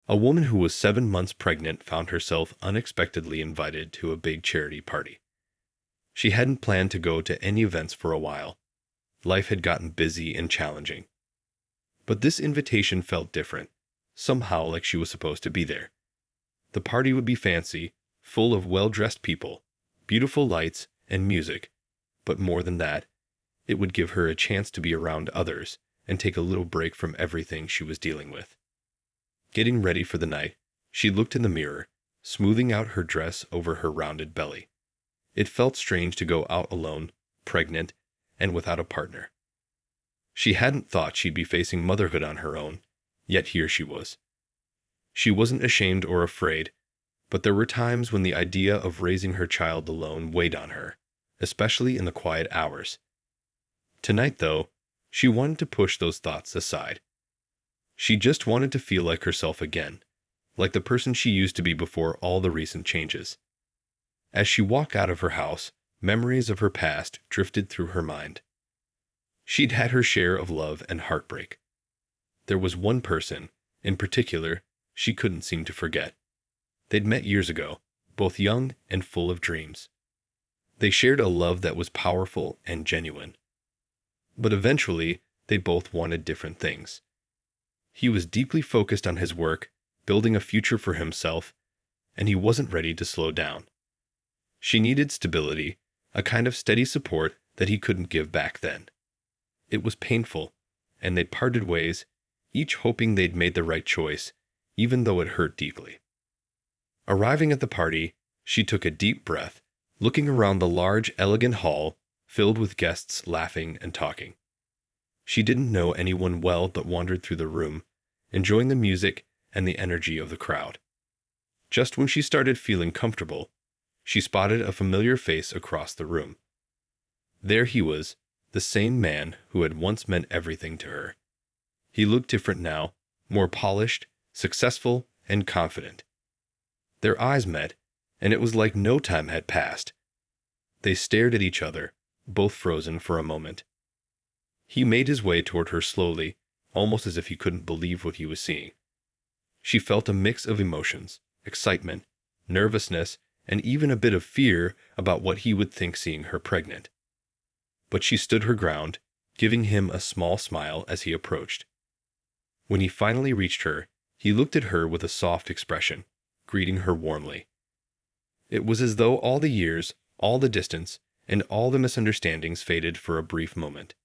A woman who was 7 months pregnant found herself unexpectedly invited to a big charity party. She hadn't planned to go to any events for a while. Life had gotten busy and challenging. But this invitation felt different, somehow like she was supposed to be there. The party would be fancy, full of well-dressed people, beautiful lights, and music, but more than that, it would give her a chance to be around others and take a little break from everything she was dealing with. Getting ready for the night, she looked in the mirror, smoothing out her dress over her rounded belly. It felt strange to go out alone, pregnant, and without a partner. She hadn't thought she'd be facing motherhood on her own, yet here she was. She wasn't ashamed or afraid, but there were times when the idea of raising her child alone weighed on her, especially in the quiet hours. Tonight, though, she wanted to push those thoughts aside. She just wanted to feel like herself again, like the person she used to be before all the recent changes. As she walked out of her house, memories of her past drifted through her mind. She'd had her share of love and heartbreak. There was one person, in particular, she couldn't seem to forget. They'd met years ago, both young and full of dreams. They shared a love that was powerful and genuine. But eventually, they both wanted different things. He was deeply focused on his work, building a future for himself, and he wasn't ready to slow down. She needed stability, a kind of steady support that he couldn't give back then. It was painful, and they'd parted ways, each hoping they'd made the right choice, even though it hurt deeply. Arriving at the party, she took a deep breath, looking around the large, elegant hall filled with guests laughing and talking. She didn't know anyone well but wandered through the room, enjoying the music and the energy of the crowd. Just when she started feeling comfortable, she spotted a familiar face across the room. There he was, the same man who had once meant everything to her. He looked different now, more polished, successful, and confident. Their eyes met, and it was like no time had passed. They stared at each other, both frozen for a moment. He made his way toward her slowly, almost as if he couldn't believe what he was seeing. She felt a mix of emotions, excitement, nervousness, and even a bit of fear about what he would think seeing her pregnant. But she stood her ground, giving him a small smile as he approached. When he finally reached her, he looked at her with a soft expression, greeting her warmly. It was as though all the years, all the distance, and all the misunderstandings faded for a brief moment.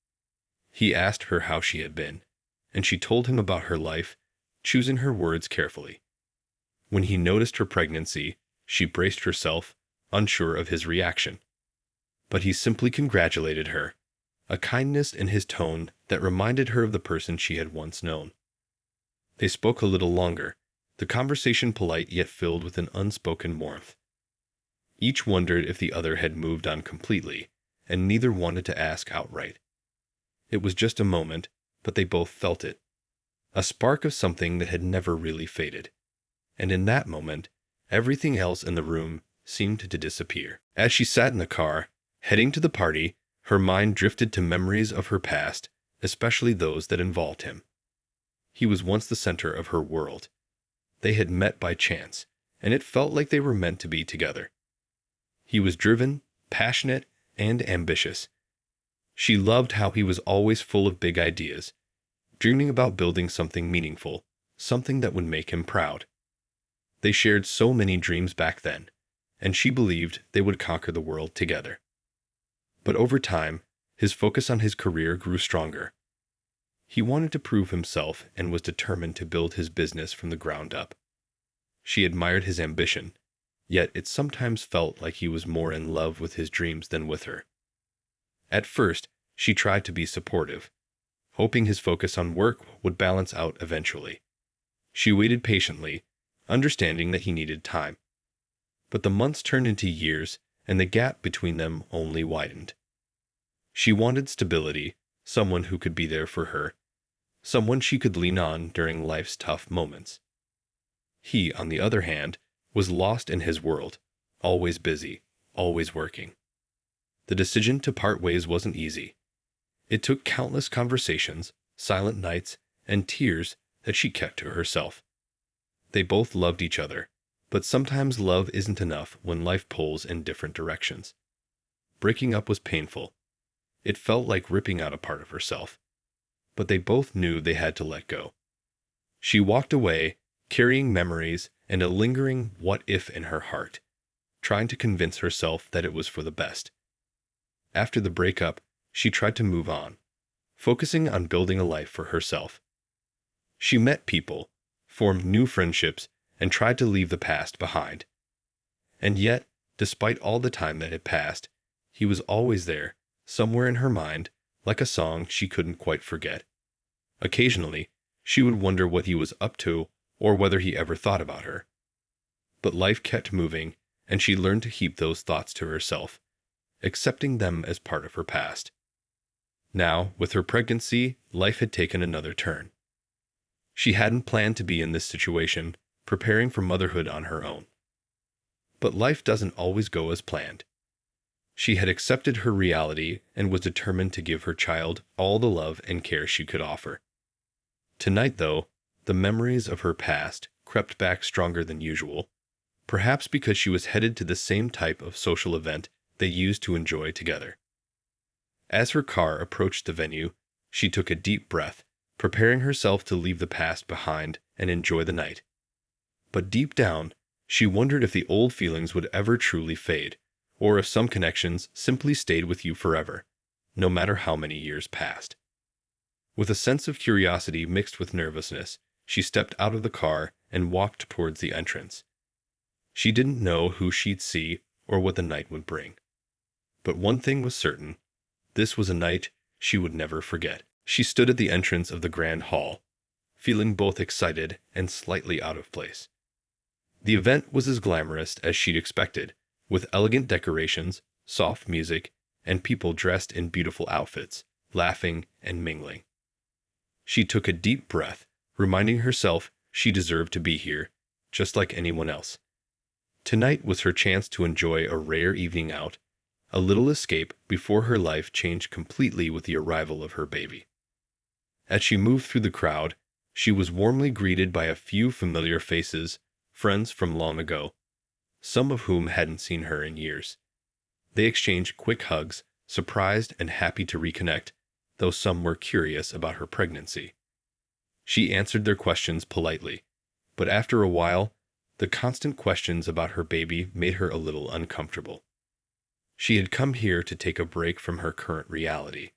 He asked her how she had been, and she told him about her life, choosing her words carefully. When he noticed her pregnancy, she braced herself, unsure of his reaction. But he simply congratulated her, a kindness in his tone that reminded her of the person she had once known. They spoke a little longer, the conversation polite yet filled with an unspoken warmth. Each wondered if the other had moved on completely, and neither wanted to ask outright. It was just a moment, but they both felt it. A spark of something that had never really faded. And in that moment, everything else in the room seemed to disappear. As she sat in the car, heading to the party, her mind drifted to memories of her past, especially those that involved him. He was once the center of her world. They had met by chance, and it felt like they were meant to be together. He was driven, passionate, and ambitious. She loved how he was always full of big ideas, dreaming about building something meaningful, something that would make him proud. They shared so many dreams back then, and she believed they would conquer the world together. But over time, his focus on his career grew stronger. He wanted to prove himself and was determined to build his business from the ground up. She admired his ambition, yet it sometimes felt like he was more in love with his dreams than with her. At first, she tried to be supportive, hoping his focus on work would balance out eventually. She waited patiently, understanding that he needed time. But the months turned into years, and the gap between them only widened. She wanted stability, someone who could be there for her, someone she could lean on during life's tough moments. He, on the other hand, was lost in his world, always busy, always working. The decision to part ways wasn't easy. It took countless conversations, silent nights, and tears that she kept to herself. They both loved each other, but sometimes love isn't enough when life pulls in different directions. Breaking up was painful. It felt like ripping out a part of herself. But they both knew they had to let go. She walked away, carrying memories and a lingering what if in her heart, trying to convince herself that it was for the best. After the breakup, she tried to move on, focusing on building a life for herself. She met people, formed new friendships, and tried to leave the past behind. And yet, despite all the time that had passed, he was always there, somewhere in her mind, like a song she couldn't quite forget. Occasionally, she would wonder what he was up to or whether he ever thought about her. But life kept moving, and she learned to keep those thoughts to herself, accepting them as part of her past. Now, with her pregnancy, life had taken another turn. She hadn't planned to be in this situation, preparing for motherhood on her own. But life doesn't always go as planned. She had accepted her reality and was determined to give her child all the love and care she could offer. Tonight, though, the memories of her past crept back stronger than usual, perhaps because she was headed to the same type of social event they used to enjoy together. As her car approached the venue, she took a deep breath, preparing herself to leave the past behind and enjoy the night. But deep down, she wondered if the old feelings would ever truly fade, or if some connections simply stayed with you forever, no matter how many years passed. With a sense of curiosity mixed with nervousness, she stepped out of the car and walked towards the entrance. She didn't know who she'd see or what the night would bring. But one thing was certain. This was a night she would never forget. She stood at the entrance of the grand hall, feeling both excited and slightly out of place. The event was as glamorous as she'd expected, with elegant decorations, soft music, and people dressed in beautiful outfits, laughing and mingling. She took a deep breath, reminding herself she deserved to be here, just like anyone else. Tonight was her chance to enjoy a rare evening out, a little escape before her life changed completely with the arrival of her baby. As she moved through the crowd, she was warmly greeted by a few familiar faces, friends from long ago, some of whom hadn't seen her in years. They exchanged quick hugs, surprised and happy to reconnect, though some were curious about her pregnancy. She answered their questions politely, but after a while, the constant questions about her baby made her a little uncomfortable. She had come here to take a break from her current reality,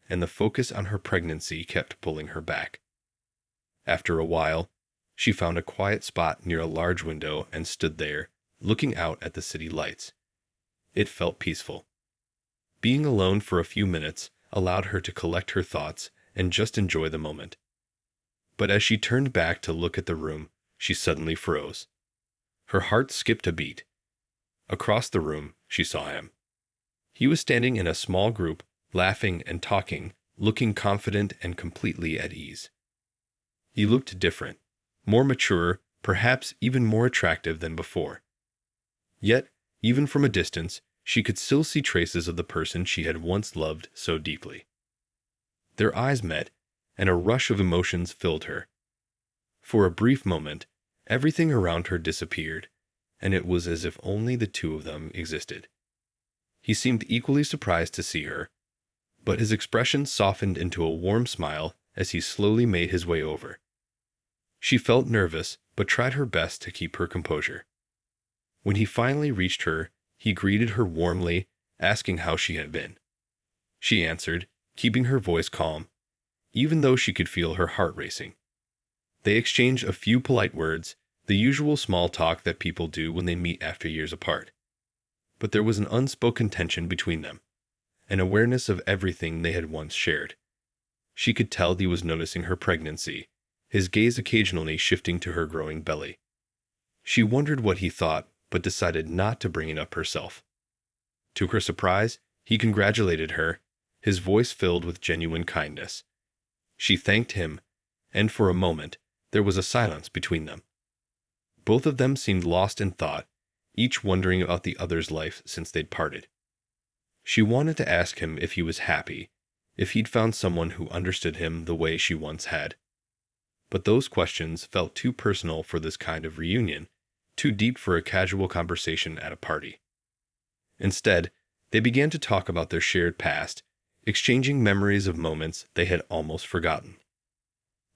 and the focus on her pregnancy kept pulling her back. After a while, she found a quiet spot near a large window and stood there, looking out at the city lights. It felt peaceful. Being alone for a few minutes allowed her to collect her thoughts and just enjoy the moment. But as she turned back to look at the room, she suddenly froze. Her heart skipped a beat. Across the room, she saw him. He was standing in a small group, laughing and talking, looking confident and completely at ease. He looked different, more mature, perhaps even more attractive than before. Yet, even from a distance, she could still see traces of the person she had once loved so deeply. Their eyes met, and a rush of emotions filled her. For a brief moment, everything around her disappeared, and it was as if only the two of them existed. He seemed equally surprised to see her, but his expression softened into a warm smile as he slowly made his way over. She felt nervous, but tried her best to keep her composure. When he finally reached her, he greeted her warmly, asking how she had been. She answered, keeping her voice calm, even though she could feel her heart racing. They exchanged a few polite words, the usual small talk that people do when they meet after years apart. But there was an unspoken tension between them, an awareness of everything they had once shared. She could tell he was noticing her pregnancy, his gaze occasionally shifting to her growing belly. She wondered what he thought, but decided not to bring it up herself. To her surprise, he congratulated her, his voice filled with genuine kindness. She thanked him, and for a moment, there was a silence between them. Both of them seemed lost in thought, each wondering about the other's life since they'd parted. She wanted to ask him if he was happy, if he'd found someone who understood him the way she once had. But those questions felt too personal for this kind of reunion, too deep for a casual conversation at a party. Instead, they began to talk about their shared past, exchanging memories of moments they had almost forgotten.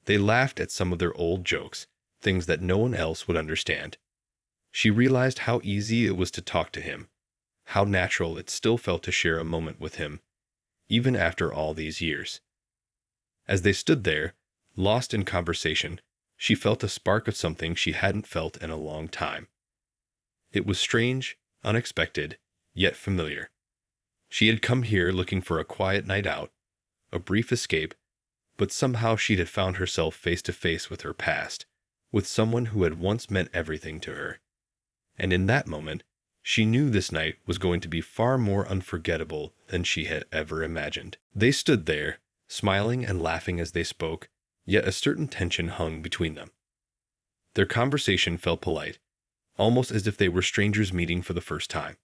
They laughed at some of their old jokes, things that no one else would understand. She realized how easy it was to talk to him, how natural it still felt to share a moment with him, even after all these years. As they stood there, lost in conversation, she felt a spark of something she hadn't felt in a long time. It was strange, unexpected, yet familiar. She had come here looking for a quiet night out, a brief escape, but somehow she had found herself face to face with her past, with someone who had once meant everything to her. And in that moment, she knew this night was going to be far more unforgettable than she had ever imagined. They stood there, smiling and laughing as they spoke, yet a certain tension hung between them. Their conversation felt polite, almost as if they were strangers meeting for the first time.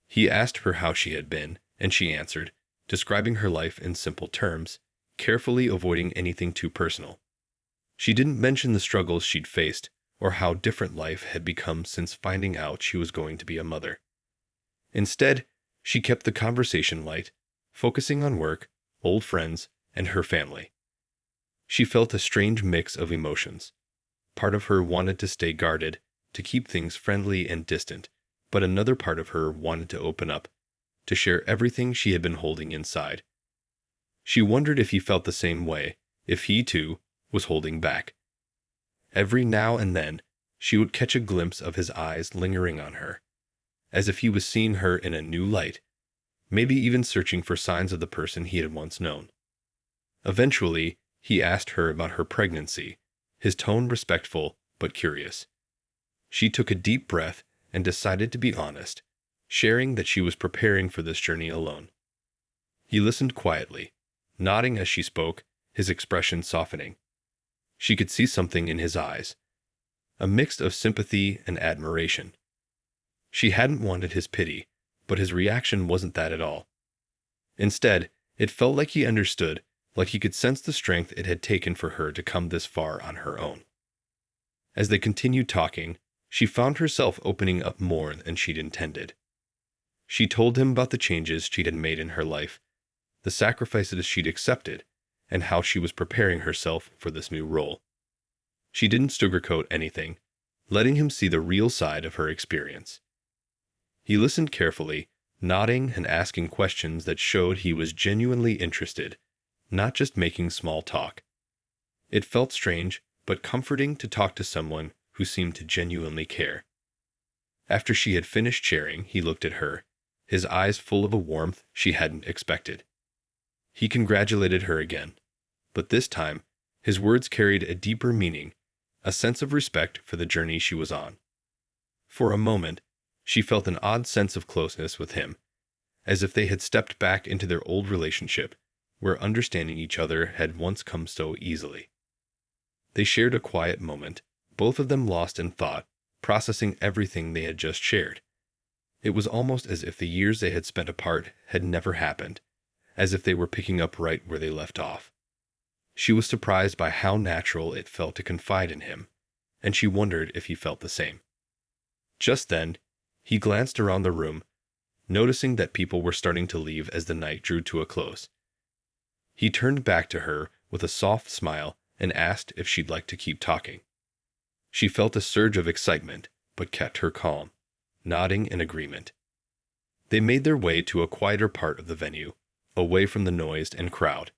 He asked her how she had been, and she answered, describing her life in simple terms, carefully avoiding anything too personal. She didn't mention the struggles she'd faced, or how different life had become since finding out she was going to be a mother. Instead, she kept the conversation light, focusing on work, old friends, and her family. She felt a strange mix of emotions. Part of her wanted to stay guarded, to keep things friendly and distant, but another part of her wanted to open up, to share everything she had been holding inside. She wondered if he felt the same way, if he, too, was holding back. Every now and then, she would catch a glimpse of his eyes lingering on her, as if he was seeing her in a new light, maybe even searching for signs of the person he had once known. Eventually, he asked her about her pregnancy, his tone respectful but curious. She took a deep breath and decided to be honest, sharing that she was preparing for this journey alone. He listened quietly, nodding as she spoke, his expression softening. She could see something in his eyes, a mix of sympathy and admiration. She hadn't wanted his pity, but his reaction wasn't that at all. Instead, it felt like he understood, like he could sense the strength it had taken for her to come this far on her own. As they continued talking, she found herself opening up more than she'd intended. She told him about the changes she had made in her life, the sacrifices she'd accepted, and how she was preparing herself for this new role. She didn't sugarcoat anything, letting him see the real side of her experience. He listened carefully, nodding and asking questions that showed he was genuinely interested, not just making small talk. It felt strange, but comforting to talk to someone who seemed to genuinely care. After she had finished sharing, he looked at her, his eyes full of a warmth she hadn't expected. He congratulated her again, but this time, his words carried a deeper meaning, a sense of respect for the journey she was on. For a moment, she felt an odd sense of closeness with him, as if they had stepped back into their old relationship, where understanding each other had once come so easily. They shared a quiet moment, both of them lost in thought, processing everything they had just shared. It was almost as if the years they had spent apart had never happened, as if they were picking up right where they left off. She was surprised by how natural it felt to confide in him, and she wondered if he felt the same. Just then, he glanced around the room, noticing that people were starting to leave as the night drew to a close. He turned back to her with a soft smile and asked if she'd like to keep talking. She felt a surge of excitement, but kept her calm, nodding in agreement. They made their way to a quieter part of the venue, away from the noise and crowd.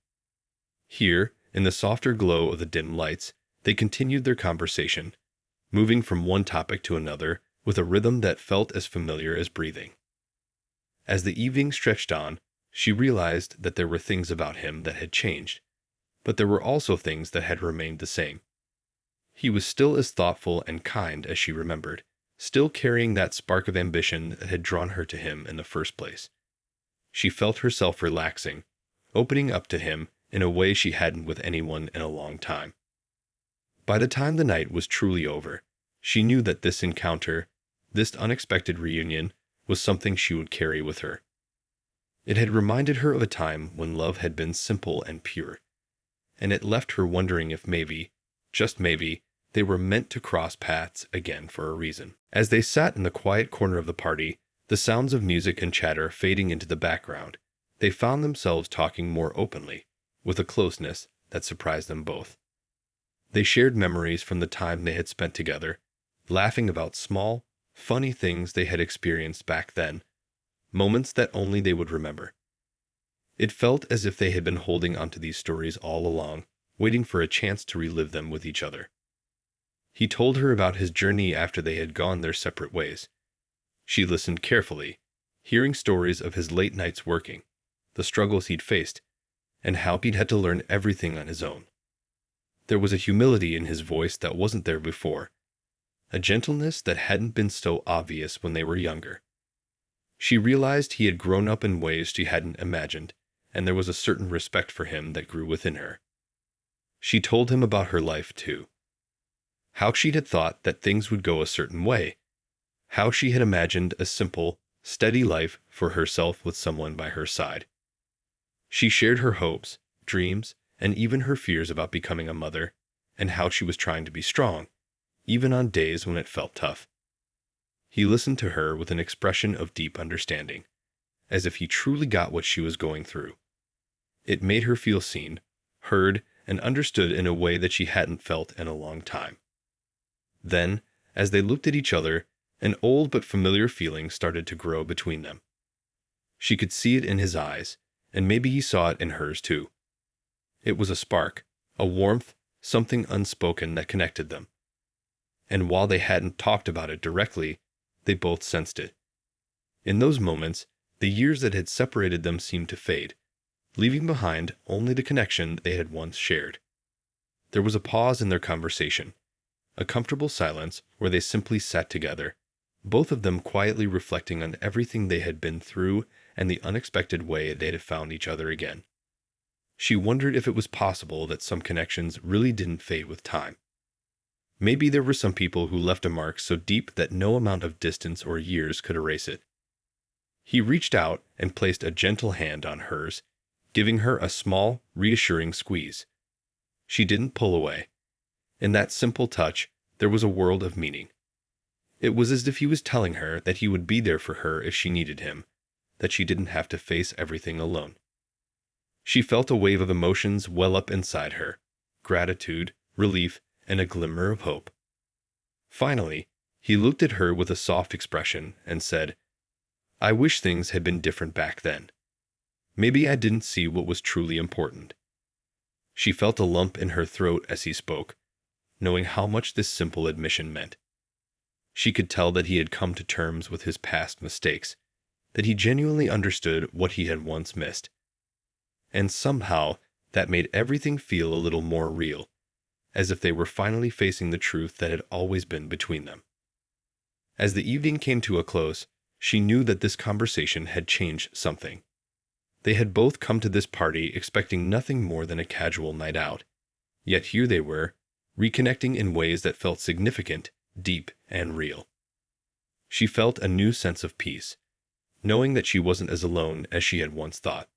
Here, in the softer glow of the dim lights, they continued their conversation, moving from one topic to another with a rhythm that felt as familiar as breathing. As the evening stretched on, she realized that there were things about him that had changed, but there were also things that had remained the same. He was still as thoughtful and kind as she remembered, still carrying that spark of ambition that had drawn her to him in the first place. She felt herself relaxing, opening up to him in a way she hadn't with anyone in a long time. By the time the night was truly over, she knew that this encounter, this unexpected reunion, was something she would carry with her. It had reminded her of a time when love had been simple and pure, and it left her wondering if maybe, Just maybe, they were meant to cross paths again for a reason. As they sat in the quiet corner of the party, the sounds of music and chatter fading into the background, they found themselves talking more openly, with a closeness that surprised them both. They shared memories from the time they had spent together, laughing about small, funny things they had experienced back then, moments that only they would remember. It felt as if they had been holding onto these stories all along, waiting for a chance to relive them with each other. He told her about his journey after they had gone their separate ways. She listened carefully, hearing stories of his late nights working, the struggles he'd faced, and how he'd had to learn everything on his own. There was a humility in his voice that wasn't there before, a gentleness that hadn't been so obvious when they were younger. She realized he had grown up in ways she hadn't imagined, and there was a certain respect for him that grew within her. She told him about her life, too. How she had thought that things would go a certain way. How she had imagined a simple, steady life for herself with someone by her side. She shared her hopes, dreams, and even her fears about becoming a mother, and how she was trying to be strong, even on days when it felt tough. He listened to her with an expression of deep understanding, as if he truly got what she was going through. It made her feel seen, heard, and understood in a way that she hadn't felt in a long time. Then, as they looked at each other, an old but familiar feeling started to grow between them. She could see it in his eyes, and maybe he saw it in hers too. It was a spark, a warmth, something unspoken that connected them. And while they hadn't talked about it directly, they both sensed it. In those moments, the years that had separated them seemed to fade, leaving behind only the connection they had once shared. There was a pause in their conversation, a comfortable silence where they simply sat together, both of them quietly reflecting on everything they had been through and the unexpected way they had found each other again. She wondered if it was possible that some connections really didn't fade with time. Maybe there were some people who left a mark so deep that no amount of distance or years could erase it. He reached out and placed a gentle hand on hers, giving her a small, reassuring squeeze. She didn't pull away. In that simple touch, there was a world of meaning. It was as if he was telling her that he would be there for her if she needed him, that she didn't have to face everything alone. She felt a wave of emotions well up inside her, gratitude, relief, and a glimmer of hope. Finally, he looked at her with a soft expression and said, "I wish things had been different back then. Maybe I didn't see what was truly important." She felt a lump in her throat as he spoke, knowing how much this simple admission meant. She could tell that he had come to terms with his past mistakes, that he genuinely understood what he had once missed. And somehow, that made everything feel a little more real, as if they were finally facing the truth that had always been between them. As the evening came to a close, she knew that this conversation had changed something. They had both come to this party expecting nothing more than a casual night out, yet here they were, reconnecting in ways that felt significant, deep, and real. She felt a new sense of peace, knowing that she wasn't as alone as she had once thought.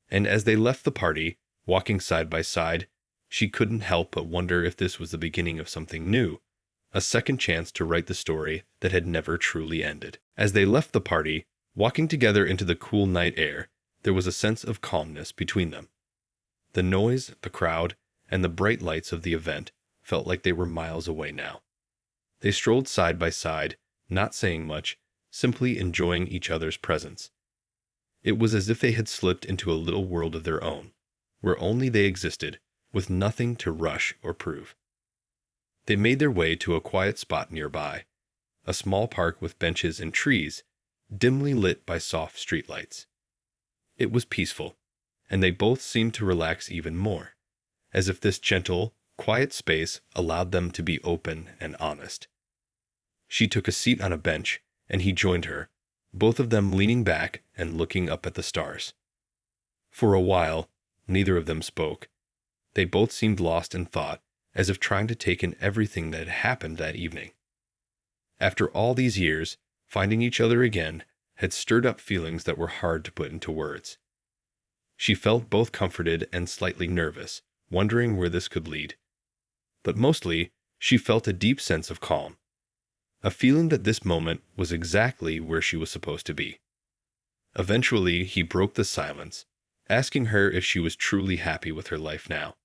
And as they left the party, walking side by side, she couldn't help but wonder if this was the beginning of something new, a second chance to write the story that had never truly ended. As they left the party, walking together into the cool night air, there was a sense of calmness between them. The noise, the crowd, and the bright lights of the event felt like they were miles away now. They strolled side by side, not saying much, simply enjoying each other's presence. It was as if they had slipped into a little world of their own, where only they existed, with nothing to rush or prove. They made their way to a quiet spot nearby, a small park with benches and trees, dimly lit by soft streetlights. It was peaceful, and they both seemed to relax even more, as if this gentle, quiet space allowed them to be open and honest. She took a seat on a bench, and he joined her, both of them leaning back and looking up at the stars. For a while, neither of them spoke. They both seemed lost in thought, as if trying to take in everything that had happened that evening. After all these years, finding each other again had stirred up feelings that were hard to put into words. She felt both comforted and slightly nervous, wondering where this could lead. but mostly she felt a deep sense of calm, a feeling that this moment was exactly where she was supposed to be. Eventually, he broke the silence, asking her if she was truly happy with her life now.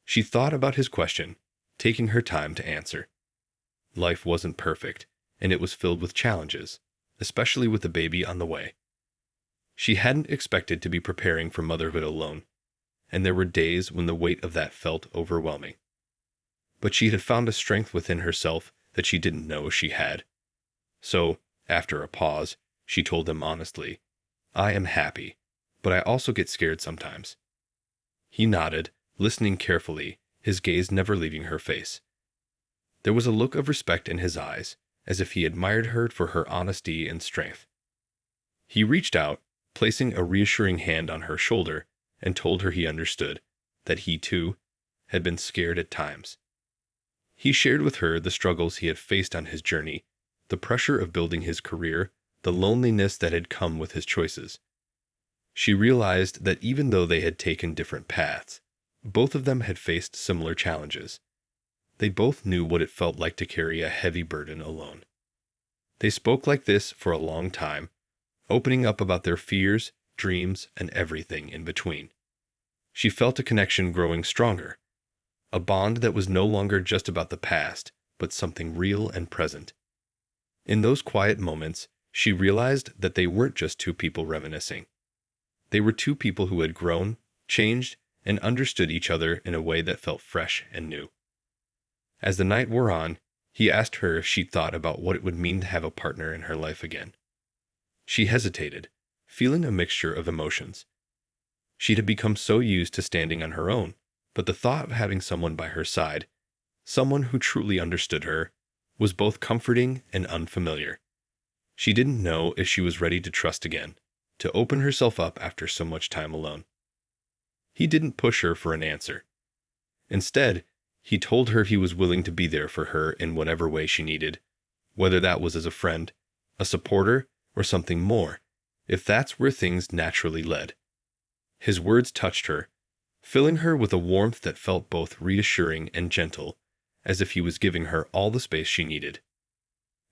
She thought about his question, taking her time to answer. Life wasn't perfect, and it was filled with challenges, especially with the baby on the way. She hadn't expected to be preparing for motherhood alone, and there were days when the weight of that felt overwhelming. But she had found a strength within herself that she didn't know she had. So, after a pause, she told him honestly, "I am happy, but I also get scared sometimes." He nodded, listening carefully, his gaze never leaving her face. There was a look of respect in his eyes, as if he admired her for her honesty and strength. He reached out, placing a reassuring hand on her shoulder, and told her he understood, that he, too, had been scared at times. He shared with her the struggles he had faced on his journey, the pressure of building his career, the loneliness that had come with his choices. She realized that even though they had taken different paths, both of them had faced similar challenges. They both knew what it felt like to carry a heavy burden alone. They spoke like this for a long time, opening up about their fears, dreams, and everything in between. She felt a connection growing stronger, a bond that was no longer just about the past, but something real and present. In those quiet moments, she realized that they weren't just two people reminiscing. They were two people who had grown, changed, and understood each other in a way that felt fresh and new. As the night wore on, he asked her if she'd thought about what it would mean to have a partner in her life again. She hesitated, feeling a mixture of emotions. She'd had become so used to standing on her own, but the thought of having someone by her side, someone who truly understood her, was both comforting and unfamiliar. She didn't know if she was ready to trust again, to open herself up after so much time alone. He didn't push her for an answer. Instead, he told her he was willing to be there for her in whatever way she needed, whether that was as a friend, a supporter, or something more, if that's where things naturally led. His words touched her, filling her with a warmth that felt both reassuring and gentle, as if he was giving her all the space she needed.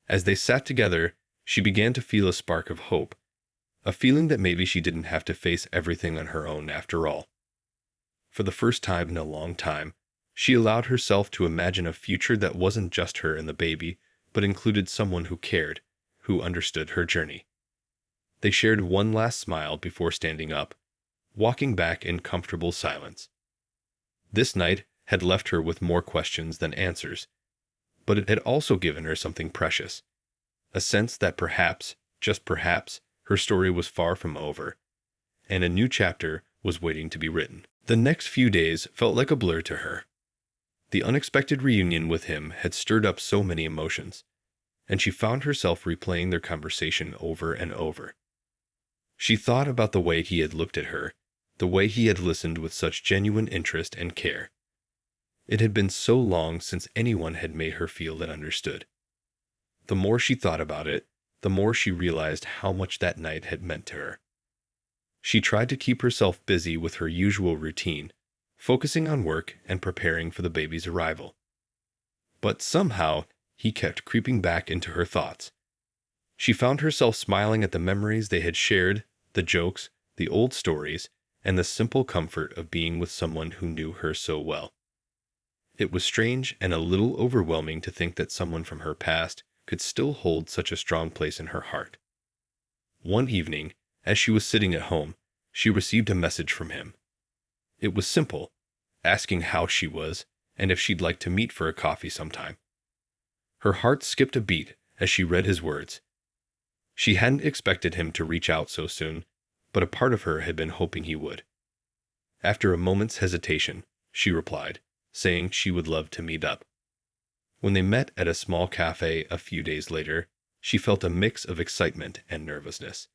As they sat together, she began to feel a spark of hope, a feeling that maybe she didn't have to face everything on her own after all. For the first time in a long time, she allowed herself to imagine a future that wasn't just her and the baby, but included someone who cared, who understood her journey. They shared one last smile before standing up, walking back in comfortable silence. This night had left her with more questions than answers, but it had also given her something precious, a sense that perhaps, just perhaps, her story was far from over, and a new chapter was waiting to be written. The next few days felt like a blur to her. The unexpected reunion with him had stirred up so many emotions, and she found herself replaying their conversation over and over. She thought about the way he had looked at her, the way he had listened with such genuine interest and care. It had been so long since anyone had made her feel that understood. The more she thought about it, the more she realized how much that night had meant to her. She tried to keep herself busy with her usual routine, focusing on work and preparing for the baby's arrival. But somehow, he kept creeping back into her thoughts. She found herself smiling at the memories they had shared, the jokes, the old stories, and the simple comfort of being with someone who knew her so well. It was strange and a little overwhelming to think that someone from her past could still hold such a strong place in her heart. One evening, as she was sitting at home, she received a message from him. It was simple, asking how she was and if she'd like to meet for a coffee sometime. Her heart skipped a beat as she read his words. She hadn't expected him to reach out so soon, but a part of her had been hoping he would. After a moment's hesitation, she replied, saying she would love to meet up. When they met at a small cafe a few days later, she felt a mix of excitement and nervousness.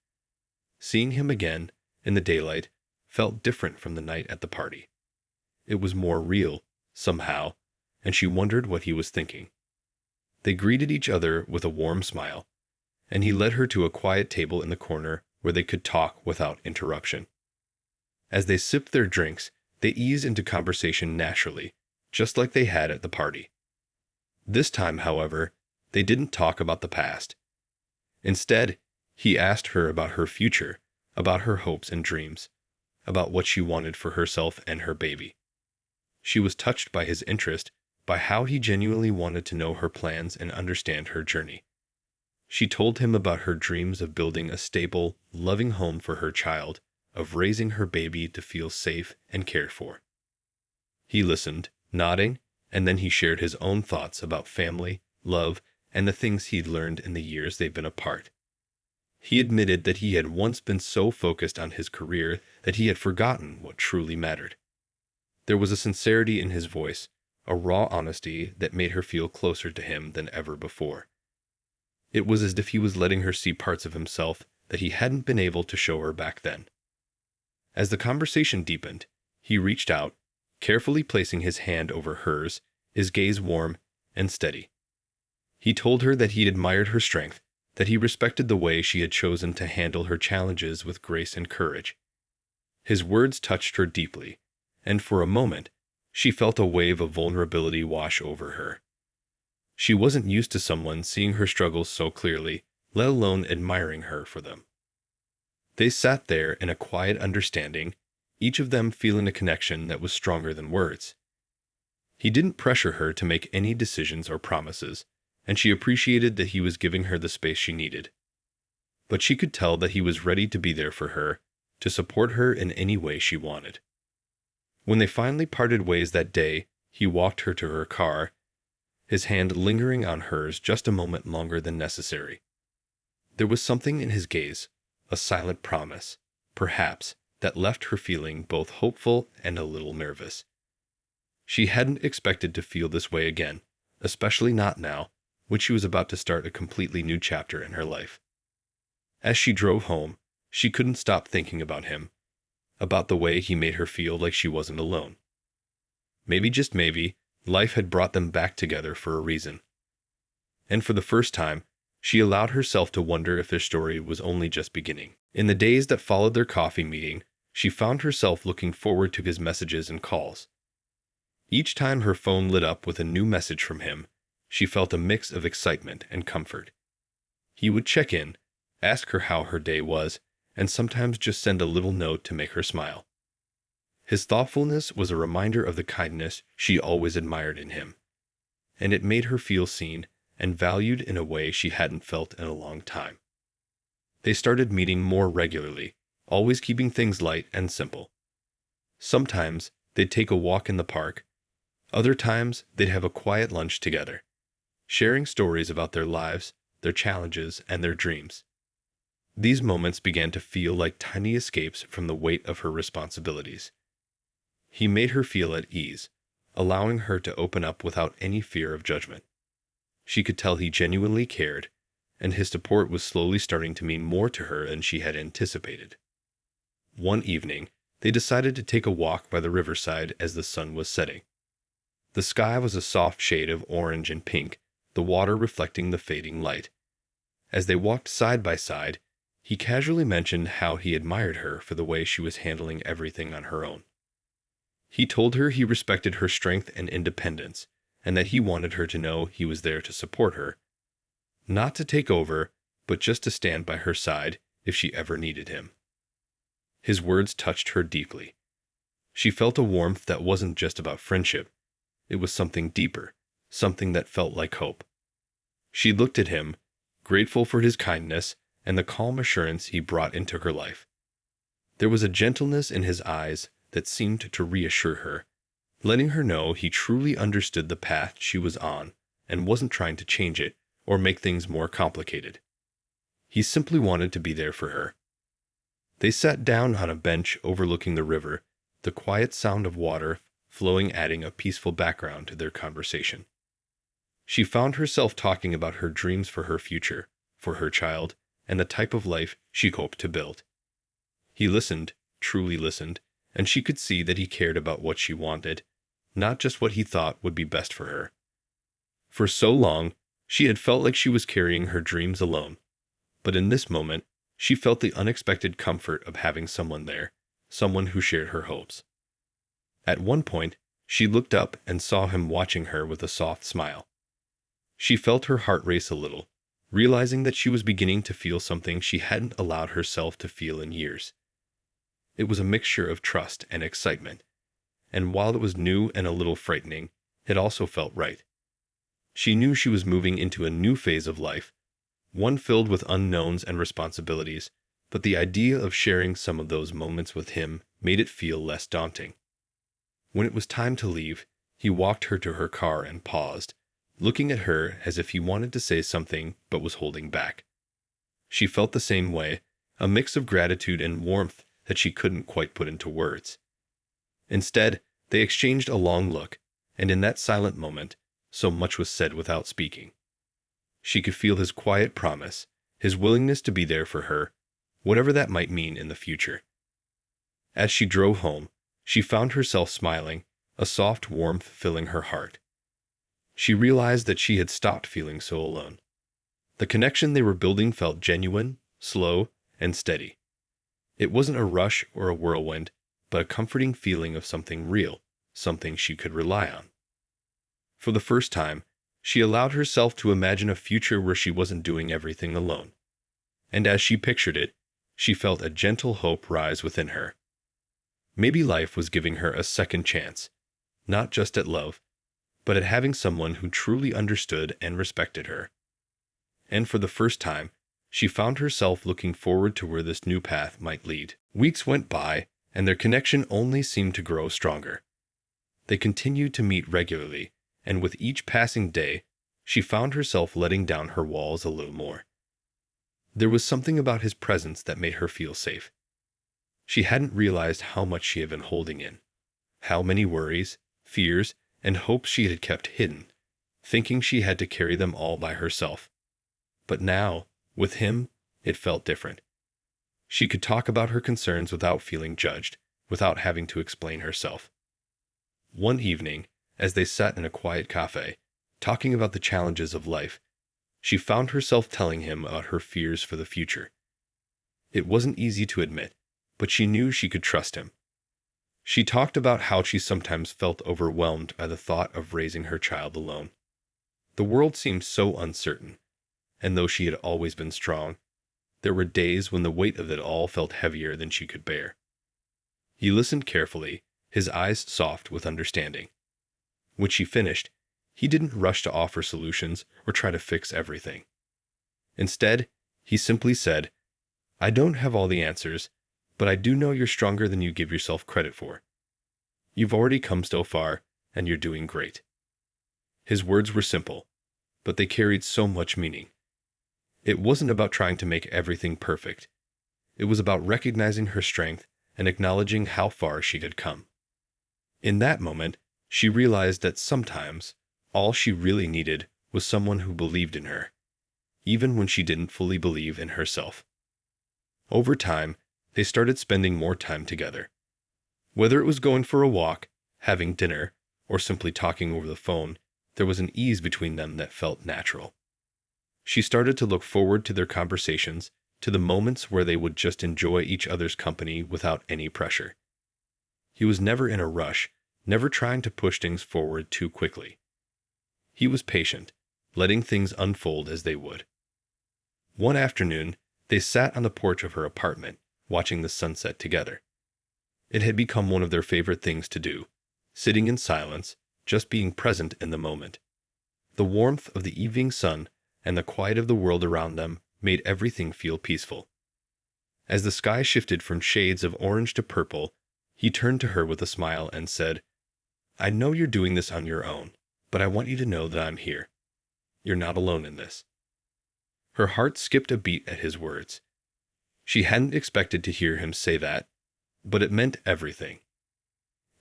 Seeing him again, in the daylight, felt different from the night at the party. It was more real, somehow, and she wondered what he was thinking. They greeted each other with a warm smile, and he led her to a quiet table in the corner where they could talk without interruption. As they sipped their drinks, they eased into conversation naturally, just like they had at the party. This time, however, they didn't talk about the past. Instead, he asked her about her future, about her hopes and dreams, about what she wanted for herself and her baby. She was touched by his interest, by how he genuinely wanted to know her plans and understand her journey. She told him about her dreams of building a stable, loving home for her child, of raising her baby to feel safe and cared for. He listened, nodding, and then he shared his own thoughts about family, love, and the things he'd learned in the years they've been apart. He admitted that he had once been so focused on his career that he had forgotten what truly mattered. There was a sincerity in his voice, a raw honesty that made her feel closer to him than ever before. It was as if he was letting her see parts of himself that he hadn't been able to show her back then. As the conversation deepened, he reached out, carefully placing his hand over hers, his gaze warm and steady. He told her that he admired her strength, that he respected the way she had chosen to handle her challenges with grace and courage. His words touched her deeply, and for a moment, she felt a wave of vulnerability wash over her. She wasn't used to someone seeing her struggles so clearly, let alone admiring her for them. They sat there in a quiet understanding, each of them feeling a connection that was stronger than words. He didn't pressure her to make any decisions or promises, and she appreciated that he was giving her the space she needed. But she could tell that he was ready to be there for her, to support her in any way she wanted. When they finally parted ways that day, he walked her to her car, his hand lingering on hers just a moment longer than necessary. There was something in his gaze, a silent promise, perhaps, that left her feeling both hopeful and a little nervous. She hadn't expected to feel this way again, especially not now, when she was about to start a completely new chapter in her life. As she drove home, she couldn't stop thinking about him, about the way he made her feel like she wasn't alone. Maybe, just maybe, life had brought them back together for a reason. And for the first time, she allowed herself to wonder if their story was only just beginning. In the days that followed their coffee meeting, she found herself looking forward to his messages and calls. Each time her phone lit up with a new message from him, she felt a mix of excitement and comfort. He would check in, ask her how her day was, and sometimes just send a little note to make her smile. His thoughtfulness was a reminder of the kindness she always admired in him, and it made her feel seen and valued in a way she hadn't felt in a long time. They started meeting more regularly, always keeping things light and simple. Sometimes they'd take a walk in the park. Other times they'd have a quiet lunch together, sharing stories about their lives, their challenges, and their dreams. These moments began to feel like tiny escapes from the weight of her responsibilities. He made her feel at ease, allowing her to open up without any fear of judgment. She could tell he genuinely cared, and his support was slowly starting to mean more to her than she had anticipated. One evening, they decided to take a walk by the riverside as the sun was setting. The sky was a soft shade of orange and pink, the water reflecting the fading light. As they walked side by side, he casually mentioned how he admired her for the way she was handling everything on her own. He told her he respected her strength and independence, and that he wanted her to know he was there to support her. Not to take over, but just to stand by her side if she ever needed him. His words touched her deeply. She felt a warmth that wasn't just about friendship. It was something deeper, something that felt like hope. She looked at him, grateful for his kindness and the calm assurance he brought into her life. There was a gentleness in his eyes that seemed to reassure her, letting her know he truly understood the path she was on and wasn't trying to change it or make things more complicated. He simply wanted to be there for her. They sat down on a bench overlooking the river, the quiet sound of water flowing adding a peaceful background to their conversation. She found herself talking about her dreams for her future, for her child, and the type of life she hoped to build. He listened, truly listened, and she could see that he cared about what she wanted, not just what he thought would be best for her. For so long, she had felt like she was carrying her dreams alone, but in this moment, she felt the unexpected comfort of having someone there, someone who shared her hopes. At one point, She looked up and saw him watching her with a soft smile. She felt her heart race a little, realizing that she was beginning to feel something she hadn't allowed herself to feel in years. It was a mixture of trust and excitement, and while it was new and a little frightening, it also felt right. She knew she was moving into a new phase of life, one filled with unknowns and responsibilities, but the idea of sharing some of those moments with him made it feel less daunting. When it was time to leave, he walked her to her car and paused, looking at her as if he wanted to say something but was holding back. She felt the same way, a mix of gratitude and warmth that she couldn't quite put into words. Instead, they exchanged a long look, and in that silent moment, so much was said without speaking. She could feel his quiet promise, his willingness to be there for her, whatever that might mean in the future. As she drove home, she found herself smiling, a soft warmth filling her heart. She realized that she had stopped feeling so alone. The connection they were building felt genuine, slow, and steady. It wasn't a rush or a whirlwind, but a comforting feeling of something real, something she could rely on. For the first time, she allowed herself to imagine a future where she wasn't doing everything alone. And as she pictured it, she felt a gentle hope rise within her. Maybe life was giving her a second chance, not just at love, but at having someone who truly understood and respected her. And for the first time, she found herself looking forward to where this new path might lead. Weeks went by, and their connection only seemed to grow stronger. They continued to meet regularly, and with each passing day, she found herself letting down her walls a little more. There was something about his presence that made her feel safe. She hadn't realized how much she had been holding in, how many worries, fears, and hopes she had kept hidden, thinking she had to carry them all by herself. But now, with him, it felt different. She could talk about her concerns without feeling judged, without having to explain herself. One evening, as they sat in a quiet cafe, talking about the challenges of life, she found herself telling him about her fears for the future. It wasn't easy to admit, but she knew she could trust him. She talked about how she sometimes felt overwhelmed by the thought of raising her child alone. The world seemed so uncertain, and though she had always been strong, there were days when the weight of it all felt heavier than she could bear. He listened carefully, his eyes soft with understanding. When she finished, he didn't rush to offer solutions or try to fix everything. Instead, he simply said, "I don't have all the answers, but I do know you're stronger than you give yourself credit for. You've already come so far, and you're doing great." His words were simple, but they carried so much meaning. It wasn't about trying to make everything perfect. It was about recognizing her strength and acknowledging how far she had come. In that moment, she realized that sometimes all she really needed was someone who believed in her, even when she didn't fully believe in herself. Over time, they started spending more time together. Whether it was going for a walk, having dinner, or simply talking over the phone, there was an ease between them that felt natural. She started to look forward to their conversations, to the moments where they would just enjoy each other's company without any pressure. He was never in a rush, never trying to push things forward too quickly. He was patient, letting things unfold as they would. One afternoon, they sat on the porch of her apartment, watching the sunset together. It had become one of their favorite things to do, sitting in silence, just being present in the moment. The warmth of the evening sun and the quiet of the world around them made everything feel peaceful. As the sky shifted from shades of orange to purple, he turned to her with a smile and said, "I know you're doing this on your own, but I want you to know that I'm here. You're not alone in this." Her heart skipped a beat at his words. She hadn't expected to hear him say that, but it meant everything.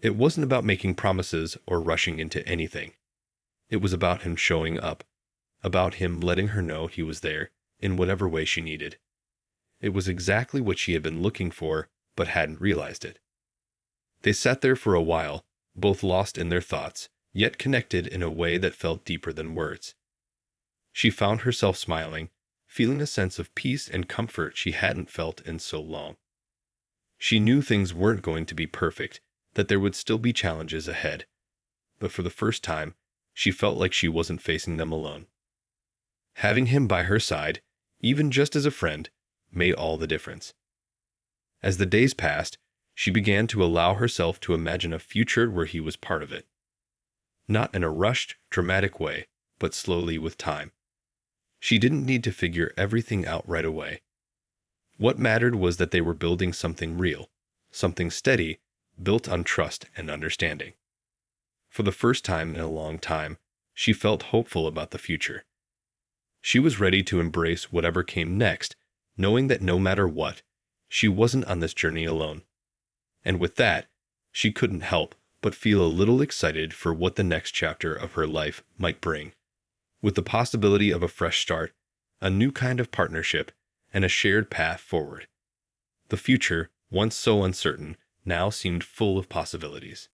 It wasn't about making promises or rushing into anything. It was about him showing up, about him letting her know he was there, in whatever way she needed. It was exactly what she had been looking for, but hadn't realized it. They sat there for a while, both lost in their thoughts, yet connected in a way that felt deeper than words. She found herself smiling, feeling a sense of peace and comfort she hadn't felt in so long. She knew things weren't going to be perfect, that there would still be challenges ahead, but for the first time, she felt like she wasn't facing them alone. Having him by her side, even just as a friend, made all the difference. As the days passed, she began to allow herself to imagine a future where he was part of it. Not in a rushed, dramatic way, but slowly with time. She didn't need to figure everything out right away. What mattered was that they were building something real, something steady, built on trust and understanding. For the first time in a long time, she felt hopeful about the future. She was ready to embrace whatever came next, knowing that no matter what, she wasn't on this journey alone. And with that, she couldn't help but feel a little excited for what the next chapter of her life might bring. With the possibility of a fresh start, a new kind of partnership, and a shared path forward. The future, once so uncertain, now seemed full of possibilities.